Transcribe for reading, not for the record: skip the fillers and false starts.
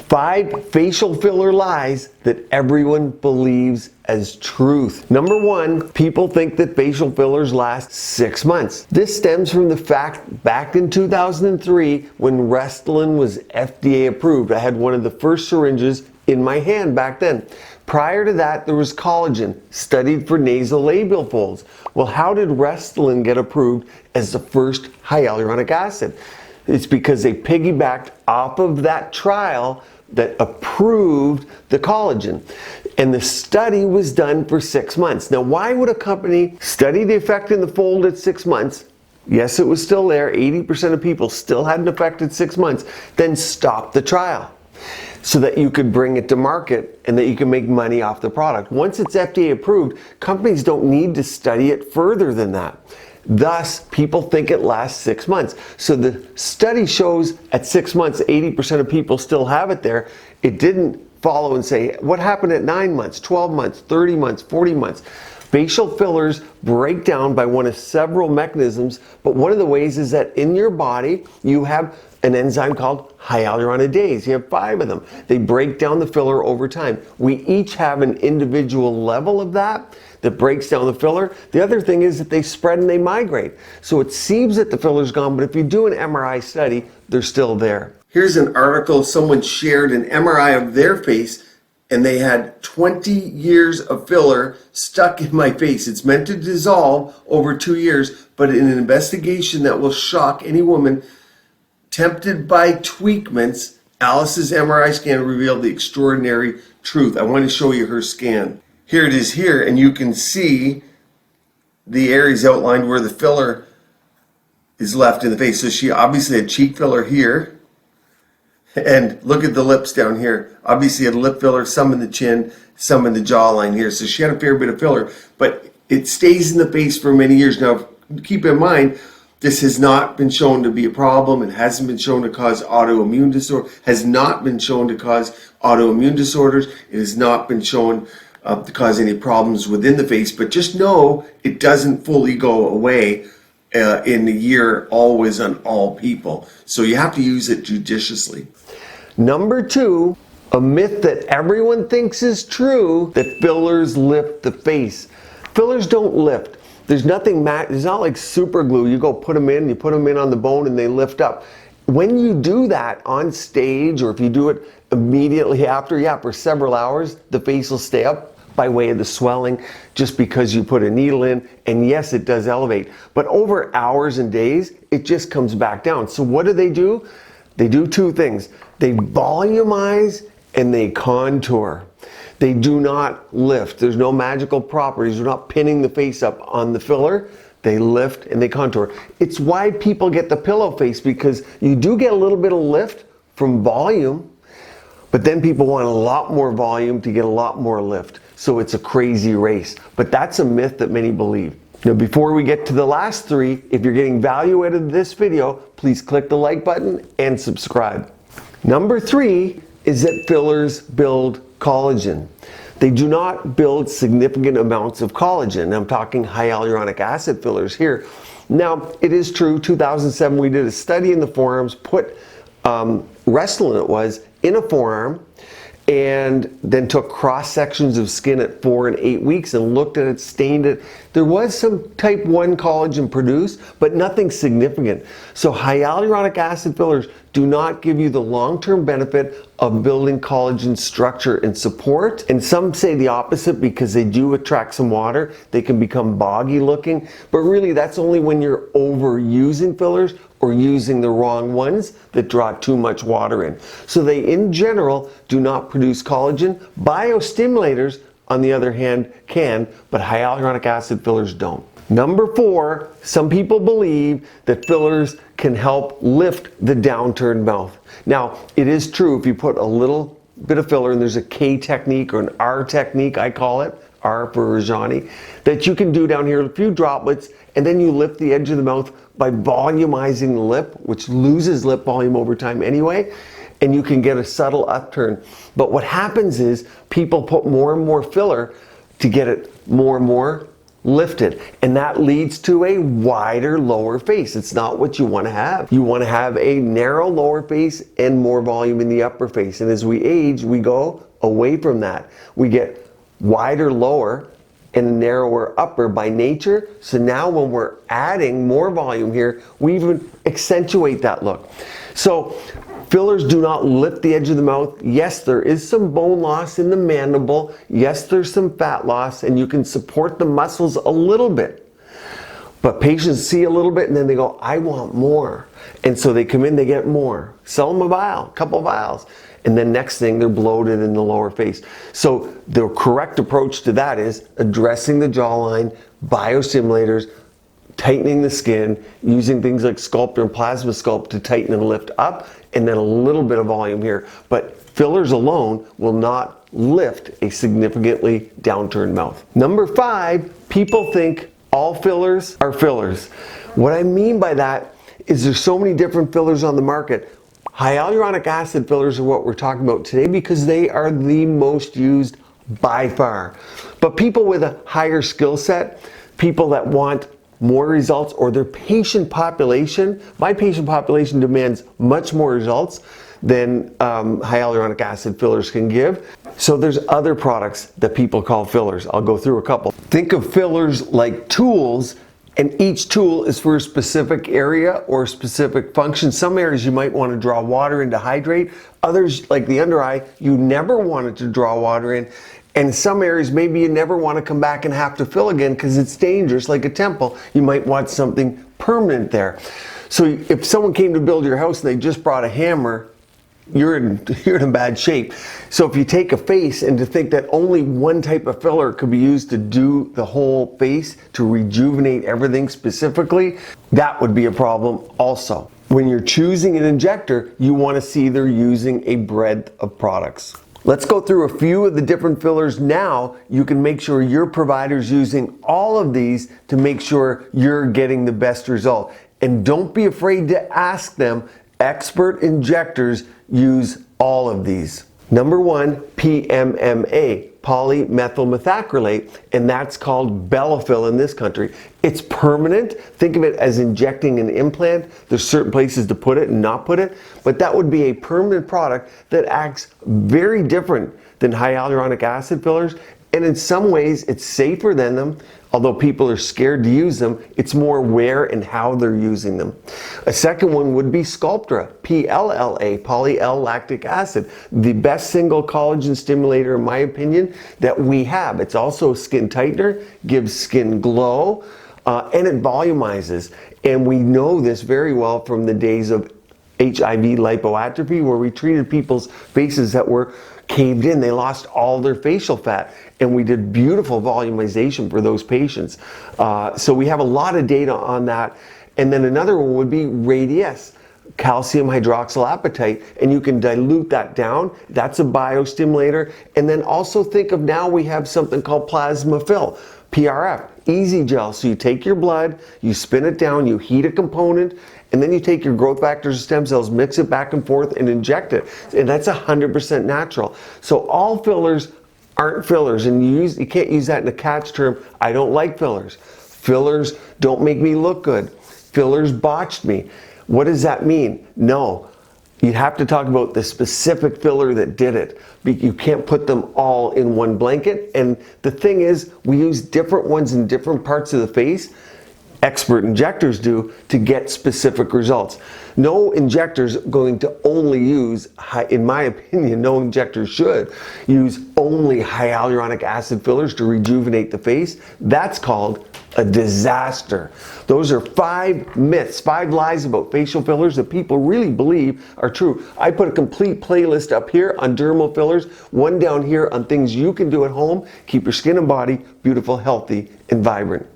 5 facial filler lies that everyone believes as truth. Number 1, people think that facial fillers last 6 months. This stems from the fact back in 2003 when Restylane was FDA approved. I had one of the first syringes in my hand back then. Prior to that, there was collagen, studied for nasolabial folds. Well, how did Restylane get approved as the first hyaluronic acid? It's because they piggybacked off of that trial that approved the collagen. And the study was done for 6 months. Now, why would a company study the effect in the fold at 6 months? Yes, it was still there. 80% of people still had an effect at 6 months. Then stop the trial so that you could bring it to market and that you can make money off the product. Once it's FDA approved, companies don't need to study it further than that. Thus, people think it lasts 6 months. So the study shows at 6 months, 80% of people still have it there. It didn't follow and say, what happened at 9 months, 12 months, 30 months, 40 months? Facial fillers break down by one of several mechanisms, but one of the ways is that in your body, you have an enzyme called hyaluronidase. You have 5 of them. They break down the filler over time. We each have an individual level of that breaks down the filler. The other thing is that they spread and they migrate. So it seems that the filler's gone, but if you do an MRI study, they're still there. Here's an article someone shared an MRI of their face, and they had 20 years of filler stuck in my face. It's meant to dissolve over 2 years, but in an investigation that will shock any woman tempted by tweakments, Alice's MRI scan revealed the extraordinary truth. I want to show you her scan. Here it is here, and you can see the areas outlined where the filler is left in the face. So she obviously had cheek filler here, and look at the lips down here. Obviously had lip filler, some in the chin, some in the jawline here. So she had a fair bit of filler, but it stays in the face for many years. Now, keep in mind, this has not been shown to be a problem. It hasn't been shown to cause autoimmune disorder. Has not been shown to cause autoimmune disorders. It has not been shown to cause any problems within the face. But just know it doesn't fully go away in a year, always on all people. So you have to use it judiciously. Number 2, a myth that everyone thinks is true, that fillers lift the face. Fillers don't lift. There's nothing, it's not like super glue. You go put them in, you put them in on the bone and they lift up. When you do that on stage, or if you do it immediately after, for several hours, the face will stay up by way of the swelling, just because you put a needle in, and yes, it does elevate. But over hours and days, it just comes back down. So what do? They do 2 things. They volumize and they contour. They do not lift. There's no magical properties. They're not pinning the face up on the filler. They lift and they contour. It's why people get the pillow face, because you do get a little bit of lift from volume, but then people want a lot more volume to get a lot more lift. So it's a crazy race. But that's a myth that many believe. Now, before we get to the last 3, if you're getting value out of this video, please click the like button and subscribe. Number 3 is that fillers build collagen. They do not build significant amounts of collagen. I'm talking hyaluronic acid fillers here. Now, it is true, 2007 we did a study in the forearms, put Restylane it was, in a forearm, and then took cross sections of skin at 4 and 8 weeks and looked at it, stained it. There was some type 1 collagen produced, but nothing significant. So hyaluronic acid fillers do not give you the long-term benefit of building collagen structure and support. And some say the opposite, because they do attract some water. They can become boggy looking, but really that's only when you're overusing fillers or using the wrong ones that draw too much water in. So they, in general, do not produce collagen. Biostimulators, on the other hand, can, but hyaluronic acid fillers don't. Number 4, some people believe that fillers can help lift the downturned mouth. Now, it is true, if you put a little bit of filler, and there's a K technique or an R technique, I call it, R for Rajani, that you can do down here, a few droplets, and then you lift the edge of the mouth by volumizing the lip, which loses lip volume over time anyway, and you can get a subtle upturn. But what happens is people put more and more filler to get it more and more lifted, and that leads to a wider lower face. It's not what you want to have. You want to have a narrow lower face and more volume in the upper face. And as we age, we go away from that. We get wider lower and narrower upper by nature. So now when we're adding more volume here, we even accentuate that look. So fillers do not lift the edge of the mouth. Yes, there is some bone loss in the mandible. Yes, there's some fat loss, and you can support the muscles a little bit. But patients see a little bit and then they go, I want more. And so they come in, they get more. Sell them a vial, a couple vials. And then next thing, they're bloated in the lower face. So the correct approach to that is addressing the jawline, biostimulators, tightening the skin, using things like Sculptra and Plasma Sculpt to tighten and lift up, and then a little bit of volume here. But fillers alone will not lift a significantly downturned mouth. Number 5, people think all fillers are fillers. What I mean by that is there's so many different fillers on the market. Hyaluronic acid fillers are what we're talking about today because they are the most used by far. But people with a higher skill set, people that want more results, or their patient population, my patient population demands much more results than hyaluronic acid fillers can give. So there's other products that people call fillers. I'll go through a couple. Think of fillers like tools, and each tool is for a specific area or a specific function. Some areas you might want to draw water in to hydrate. Others, like the under eye, you never wanted to draw water in. And some areas, maybe you never want to come back and have to fill again because it's dangerous, like a temple. You might want something permanent there. So if someone came to build your house and they just brought a hammer, you're in bad shape. So if you take a face and to think that only one type of filler could be used to do the whole face, to rejuvenate everything specifically, that would be a problem also. When you're choosing an injector, you want to see they're using a breadth of products. Let's go through a few of the different fillers now. You can make sure your provider's using all of these to make sure you're getting the best result. And don't be afraid to ask them. Expert injectors use all of these. Number 1, PMMA, polymethyl methacrylate, and that's called Bellafill in this country. It's permanent. Think of it as injecting an implant. There's certain places to put it and not put it, but that would be a permanent product that acts very different than hyaluronic acid fillers, and in some ways it's safer than them. Although people are scared to use them, it's more where and how they're using them. A second one would be Sculptra, PLLA, poly-L-lactic acid, the best single collagen stimulator in my opinion that we have. It's also a skin tightener, gives skin glow, and it volumizes. And we know this very well from the days of HIV lipoatrophy, where we treated people's faces that were caved in. They lost all their facial fat, and we did beautiful volumization for those patients. So we have a lot of data on that. And then another one would be Radiesse, calcium hydroxylapatite, and you can dilute that down. That's a biostimulator. And then also think of, now we have something called Plasma Fill, PRF, easy gel. So you take your blood, you spin it down, you heat a component, and then you take your growth factors and stem cells, mix it back and forth, and inject it. And that's 100% natural. So all fillers aren't fillers, and you can't use that in a catch term. I don't like fillers. Fillers don't make me look good. Fillers botched me. What does that mean? No. You have to talk about the specific filler that did it. You can't put them all in one blanket. And the thing is, we use different ones in different parts of the face. Expert injectors do, to get specific results. No injector's going to only use, in my opinion, no injector should use only hyaluronic acid fillers to rejuvenate the face. That's called a disaster. Those are 5 myths, 5 lies about facial fillers that people really believe are true. I put a complete playlist up here on dermal fillers, one down here on things you can do at home, keep your skin and body beautiful, healthy, and vibrant.